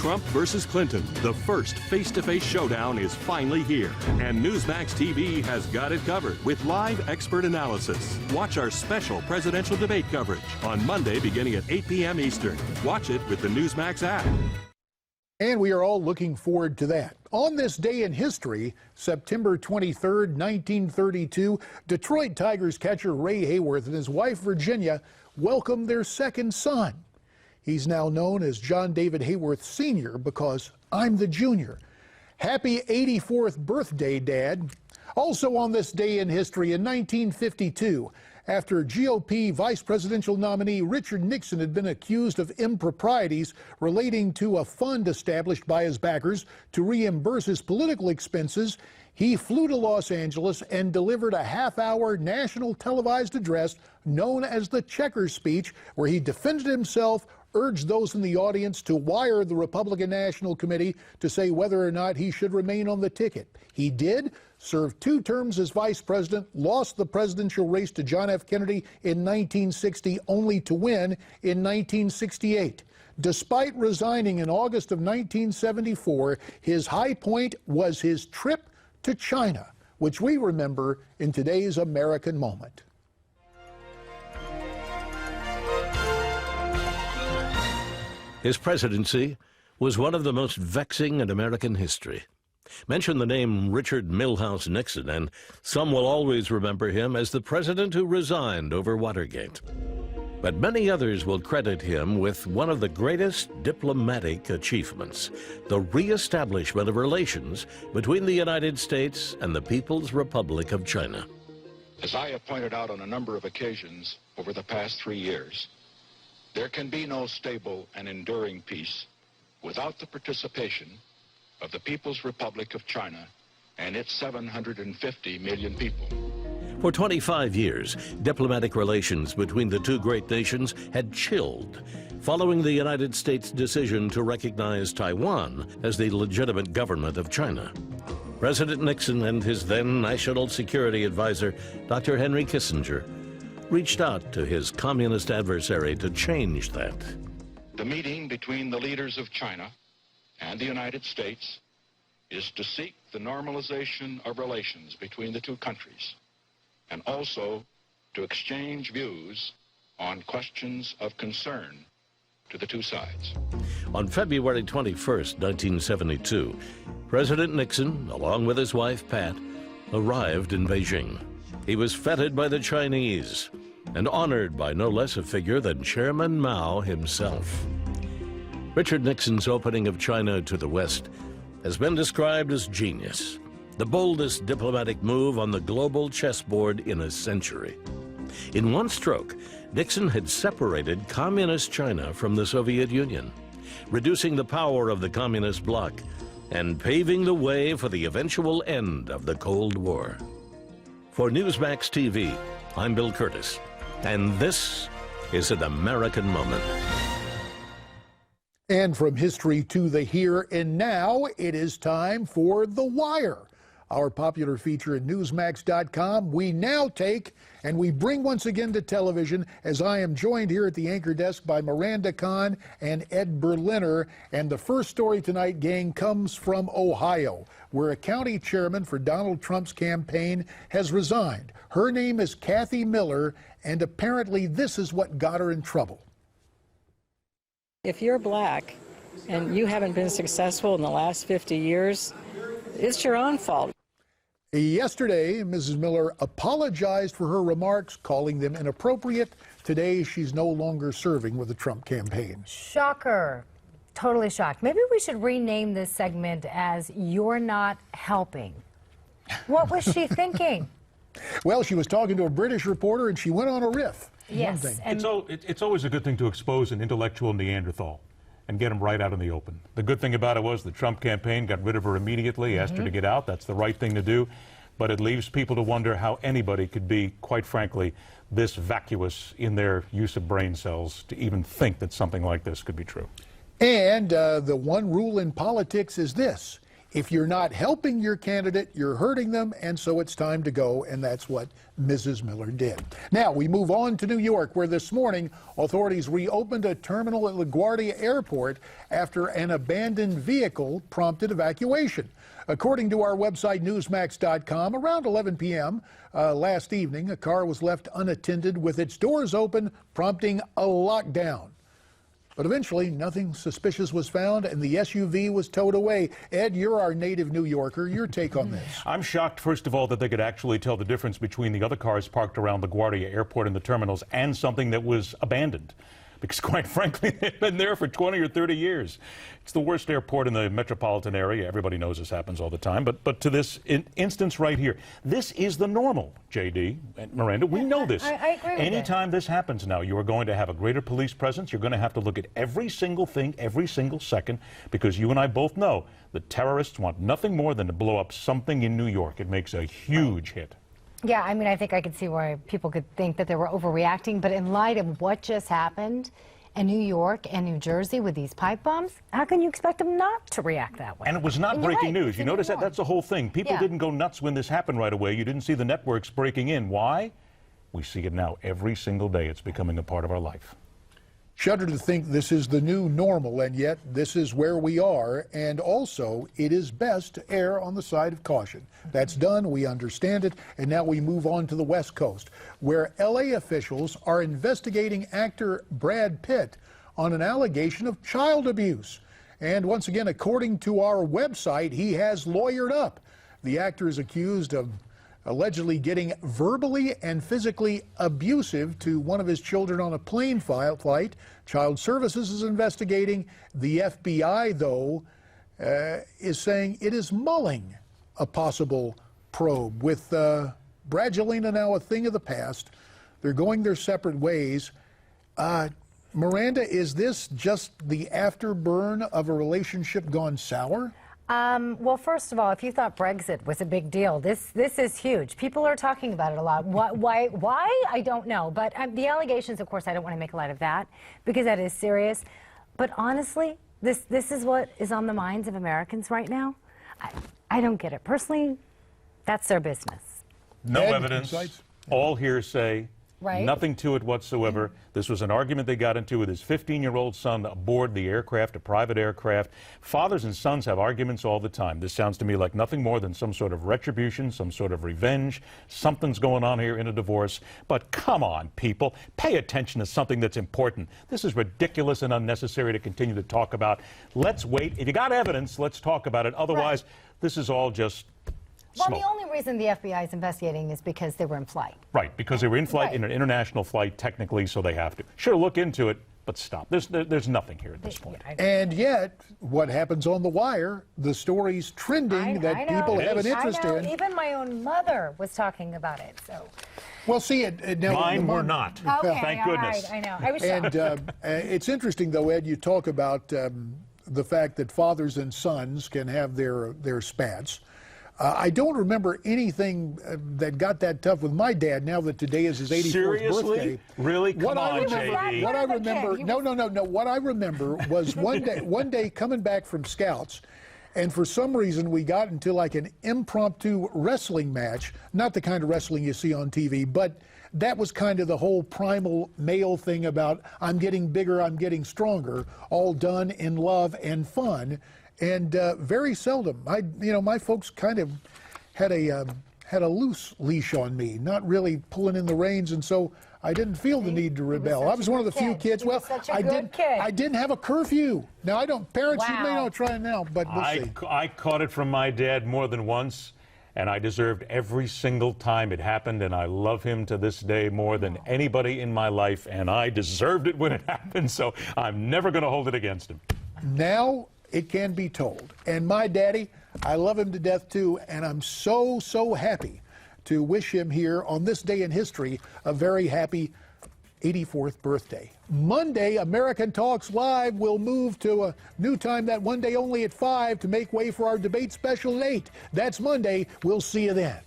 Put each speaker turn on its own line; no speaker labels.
Trump versus Clinton. The first face-to-face showdown is finally here. And Newsmax TV has got it covered with live expert analysis. Watch our special presidential debate coverage on Monday beginning at 8 p.m. Eastern. Watch it with the Newsmax app.
And we are all looking forward to that. On this day in history, September 23rd, 1932, Detroit Tigers catcher Ray Hayworth and his wife Virginia welcomed their second son. He's now known as John David Hayworth Sr. because I'm the junior. Happy 84th birthday, Dad. Also on this day in history, in 1952, after GOP vice presidential nominee Richard Nixon had been accused of improprieties relating to a fund established by his backers to reimburse his political expenses, he flew to Los Angeles and delivered a half-hour national televised address known as the Checkers Speech, where he defended himself, urged those in the audience to wire the Republican National Committee to say whether or not he should remain on the ticket. He did, served 2 terms as vice president, lost the presidential race to John F. Kennedy in 1960, only to win in 1968. Despite resigning in August of 1974, his high point was his trip to China, which we remember in today's American moment.
His presidency was one of the most vexing in American history. Mention the name Richard Milhous Nixon, and some will always remember him as the president who resigned over Watergate. But many others will credit him with one of the greatest diplomatic achievements, the reestablishment of relations between the United States and the People's Republic of China.
As I have pointed out on a number of occasions over the past 3 years, there can be no stable and enduring peace without the participation of the People's Republic of China and its 750 million people.
For 25 years, diplomatic relations between the two great nations had chilled, following the United States' decision to recognize Taiwan as the legitimate government of China. President Nixon and his then National Security Advisor, Dr. Henry Kissinger, reached out to his communist adversary to change that.
The meeting between the leaders of China and the United States is to seek the normalization of relations between the two countries, and also to exchange views on questions of concern to the two sides.
On February 21st, 1972, President Nixon, along with his wife Pat, arrived in Beijing. He was feted by the Chinese and honored by no less a figure than Chairman Mao himself. Richard Nixon's opening of China to the West has been described as genius, the boldest diplomatic move on the global chessboard in a century. In one stroke, Nixon had separated communist China from the Soviet Union, reducing the power of the communist bloc and paving the way for the eventual end of the Cold War. For Newsmax TV, I'm Bill Curtis, and this is an American moment.
And from history to the here and now, it is time for The Wire, our popular feature at Newsmax.com. We now take and we bring once again to television, as I am joined here at the anchor desk by Miranda Kahn and Ed Berliner. And the first story tonight, gang, comes from Ohio, where a county chairman for Donald Trump's campaign has resigned. Her name is Kathy Miller, and apparently this is what got her in trouble.
If you're black and you haven't been successful in the last 50 years, it's your own fault.
Yesterday, Mrs. Miller apologized for her remarks, calling them inappropriate. Today, she's no longer serving with the Trump campaign.
Shocker. Totally shocked. Maybe we should rename this segment as You're Not Helping. What was she thinking?
Well, she was talking to a British reporter and she went on a riff.
Yes.
And it's always a good thing to expose an intellectual Neanderthal and get him right out in the open. The good thing about it was the Trump campaign got rid of her immediately, asked her to get out. That's the right thing to do. But it leaves people to wonder how anybody could be, quite frankly, this vacuous in their use of brain cells to even think that something like this could be true.
And the one rule in politics is this: If you're not helping your candidate, you're hurting them, and so it's time to go, and that's what Mrs. Miller did. Now, we move on to New York, where this morning authorities reopened a terminal at LaGuardia Airport after an abandoned vehicle prompted evacuation. According to our website, Newsmax.com, around 11 p.m. Last evening, a car was left unattended with its doors open, prompting a lockdown. But eventually, nothing suspicious was found, and the SUV was towed away. Ed, you're our native New Yorker. Your take on this?
I'm shocked, first of all, that they could actually tell the difference between the other cars parked around LaGuardia Airport and the terminals and something that was abandoned. Because, quite frankly, they've been there for 20 or 30 years. It's the worst airport in the metropolitan area. Everybody knows this happens all the time. But to this instance right here, this is the normal, J.D. and Miranda. We know this.
I agree with
Anytime this happens now, you are going to have a greater police presence. You're going to have to look at every single thing, every single second, because you and I both know the terrorists want nothing more than to blow up something in New York. It makes a huge hit.
Yeah, I mean, I think I could see why people could think that they were overreacting, but in light of what just happened in New York and New Jersey with these pipe bombs, how can you expect them not to react that way?
And it was not breaking news. You notice that? That's the whole thing. People didn't go nuts when this happened right away. You didn't see the networks breaking in. Why? We see it now every single day. It's becoming a part of our life.
Shudder to think this is the new normal, and yet this is where we are, and also it is best to err on the side of caution. That's done, we understand it, and now we move on to the West Coast, where LA officials are investigating actor Brad Pitt on an allegation of child abuse. And once again, according to our website, he has lawyered up. The actor is accused of allegedly getting verbally and physically abusive to one of his children on a plane flight. Child Services is investigating. The FBI, though, is saying it is mulling a possible probe. With Bradgelina now a thing of the past, they're going their separate ways. Miranda, is this just the afterburn of a relationship gone sour?
Well, first of all, if you thought Brexit was a big deal, this is huge. People are talking about it a lot. Why? I don't know. But the allegations, of course, I don't want to make light of that because that is serious. But honestly, this is what is on the minds of Americans right now. I don't get it. Personally, that's their business.
No evidence, all hearsay.
Right.
Nothing to it whatsoever. This was an argument they got into with his 15-year-old son aboard the aircraft, a private aircraft. Fathers and sons have arguments all the time. This sounds to me like nothing more than some sort of retribution, some sort of revenge. Something's going on here in a divorce. But come on, people. Pay attention to something that's important. This is ridiculous and unnecessary to continue to talk about. Let's wait. If you got evidence, let's talk about it. Otherwise, this is all just
well,
smoke.
the only reason the FBI is investigating is because they were in flight.
Right, because they were in flight in an international flight, technically, so they have to. Sure, look into it, but stop. There's nothing here at this point.
And yet, what happens on The Wire, the story's trending that people have an interest in.
Even my own mother was talking about it. So.
Well, see, now,
mine were not.
Okay,
Thank goodness.
Right, I know. I was shocked.
And it's interesting, though, Ed, you talk about the fact that fathers and sons can have their spats. I don't remember anything that got that tough with my dad now that today is his 84th
Seriously?
birthday.
Really? Come on, JD.
What I remember, no. What I remember was one day coming back from Scouts, and for some reason we got into like an impromptu wrestling match, not the kind of wrestling you see on TV, but that was kind of the whole primal male thing about I'm getting bigger, I'm getting stronger, all done in love and fun. And very seldom, my folks kind of had a loose leash on me, not really pulling in the reins, and so I didn't feel the need to rebel. I was one of the few kids. Well, I didn't have a curfew. Now I don't. Parents, you may not try it now, but we'll see.
I caught it from my dad more than once, and I deserved every single time it happened, and I love him to this day more than anybody in my life, and I deserved it when it happened, so I'm never going to hold it against him.
Now it can be told. And my daddy, I love him to death too, and I'm so happy to wish him here on this day in history a very happy 84th birthday. Monday, American Talks Live will move to a new time that one day only at 5 to make way for our debate special at 8. That's Monday. We'll see you then.